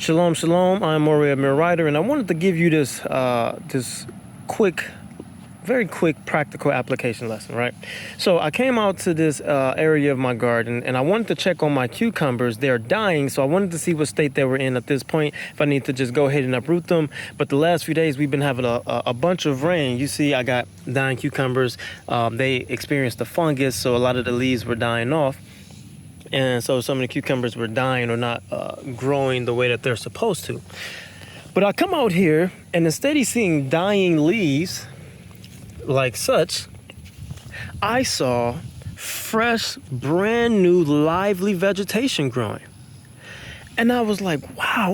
Shalom, shalom. I'm Moriah Writer, and I wanted to give you this very quick practical application lesson, right? So I came out to this area of my garden, and I wanted to check on my cucumbers. They're dying, so I wanted to see what state they were in at this point, if I need to just go ahead and uproot them. But the last few days, we've been having a bunch of rain. You see, I got dying cucumbers. They experienced the fungus, so a lot of the leaves were dying off. And so some of the cucumbers were dying or not growing the way that they're supposed to. But I come out here, and instead of seeing dying leaves like such, I saw fresh, brand new, lively vegetation growing. And I was like, wow,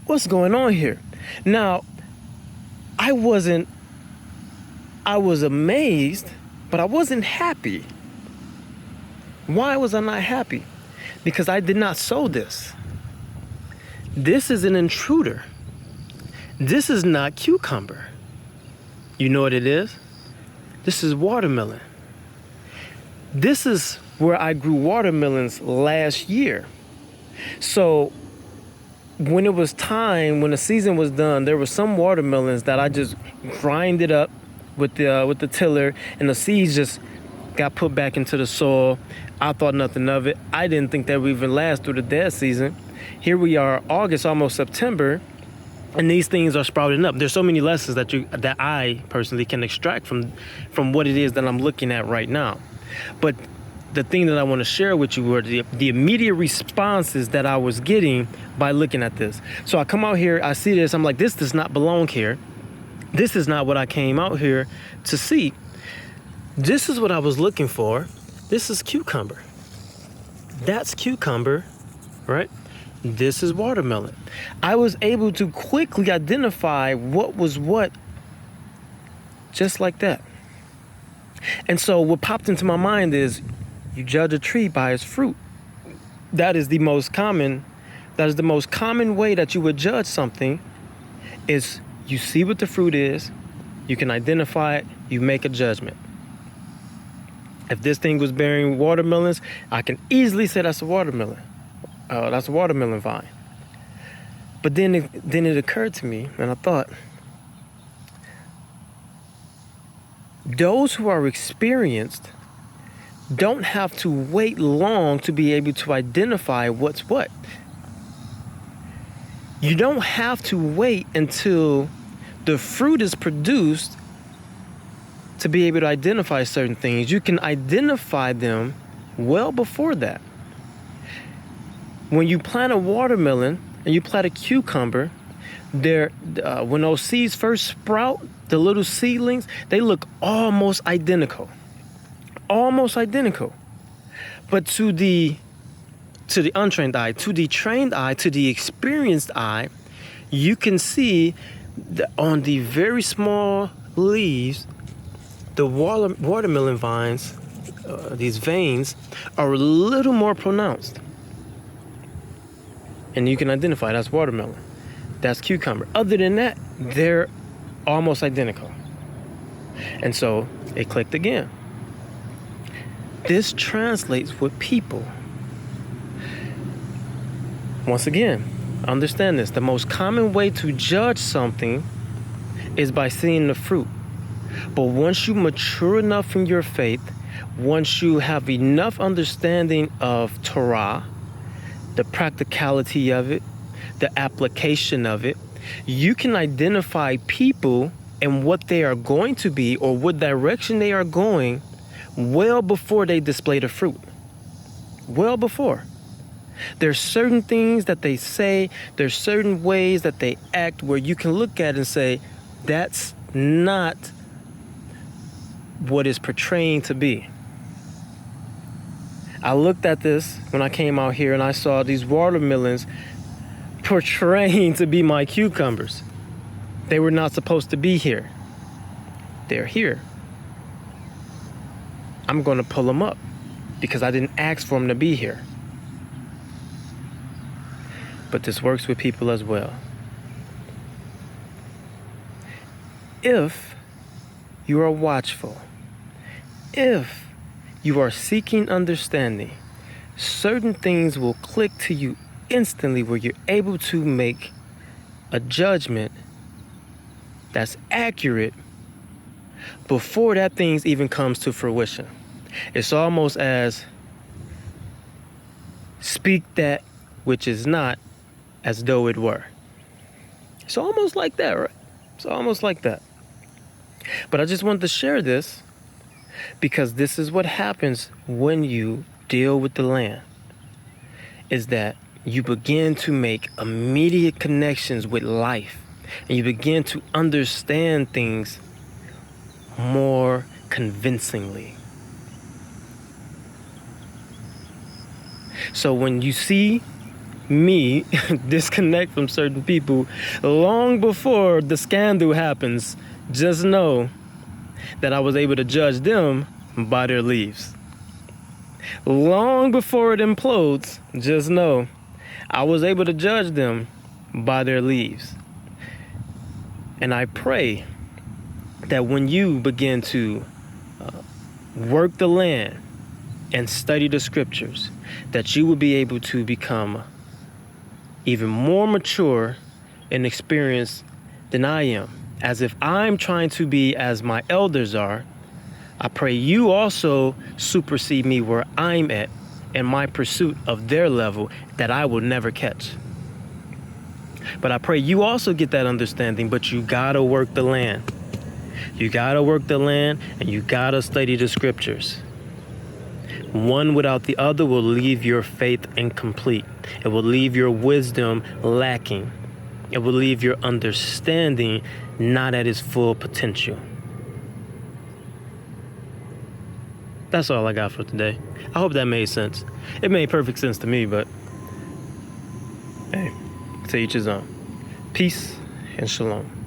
what's going on here? Now, I was amazed, but I wasn't happy. Why was I not happy? Because I did not sow this. This is an intruder. This is not cucumber. You know what it is? This is watermelon. This is where I grew watermelons last year. So when it was time, when the season was done, there were some watermelons that I just grinded up with the tiller, and the seeds just got put back into the soil. I thought nothing of it. I didn't think that would even last through the dead season. Here we are, August, almost September, and these things are sprouting up. There's so many lessons that I personally can extract from what it is that I'm looking at right now. But the thing that I want to share with you were the immediate responses that I was getting by looking at this. So I come out here, I see this, I'm like, this does not belong here. This is not what I came out here to see. This is what I was looking for. This is cucumber. That's cucumber, right? This is watermelon. I was able to quickly identify what was what, just like that. And so what popped into my mind is, you judge a tree by its fruit. That is the most common way that you would judge something, is you see what the fruit is, you can identify it, you make a judgment. If this thing was bearing watermelons, I can easily say that's a watermelon. That's a watermelon vine. But then it occurred to me, and I thought, those who are experienced don't have to wait long to be able to identify what's what. You don't have to wait until the fruit is produced to be able to identify certain things. You can identify them well before that. When you plant a watermelon and you plant a cucumber, when those seeds first sprout, the little seedlings, they look almost identical. Almost identical. But to the untrained eye, to the trained eye, to the experienced eye, you can see on the very small leaves, the watermelon vines, these veins, are a little more pronounced. And you can identify that's watermelon, that's cucumber. Other than that, they're almost identical. And so it clicked again. This translates with people. Once again, understand this. The most common way to judge something is by seeing the fruit. But once you mature enough in your faith, once you have enough understanding of Torah, the practicality of it, the application of it, you can identify people and what they are going to be or what direction they are going well before they display the fruit. Well before. There's certain things that they say, there's certain ways that they act where you can look at and say, that's not what is portraying to be. I looked at this when I came out here and I saw these watermelons portraying to be my cucumbers. They were not supposed to be here. They're here. I'm going to pull them up because I didn't ask for them to be here. But this works with people as well. If you are watchful, if you are seeking understanding, certain things will click to you instantly where you're able to make a judgment that's accurate before that thing even comes to fruition. It's almost as speak that which is not as though it were. It's almost like that, right? It's almost like that. But I just wanted to share this because this is what happens when you deal with the land, is that you begin to make immediate connections with life, and you begin to understand things more convincingly. So when you see me disconnect from certain people long before the scandal happens, just know that I was able to judge them by their leaves. Long before it implodes, just know I was able to judge them by their leaves. And I pray that when you begin to work the land and study the scriptures, that you will be able to become even more mature and experienced than I am. As if I'm trying to be as my elders are, I pray you also supersede me where I'm at in my pursuit of their level that I will never catch. But I pray you also get that understanding, but you gotta work the land. You gotta work the land and you gotta study the scriptures. One without the other will leave your faith incomplete. It will leave your wisdom lacking. It will leave your understanding not at its full potential. That's all I got for today. I hope that made sense. It made perfect sense to me, but hey, to each his own. Peace and shalom.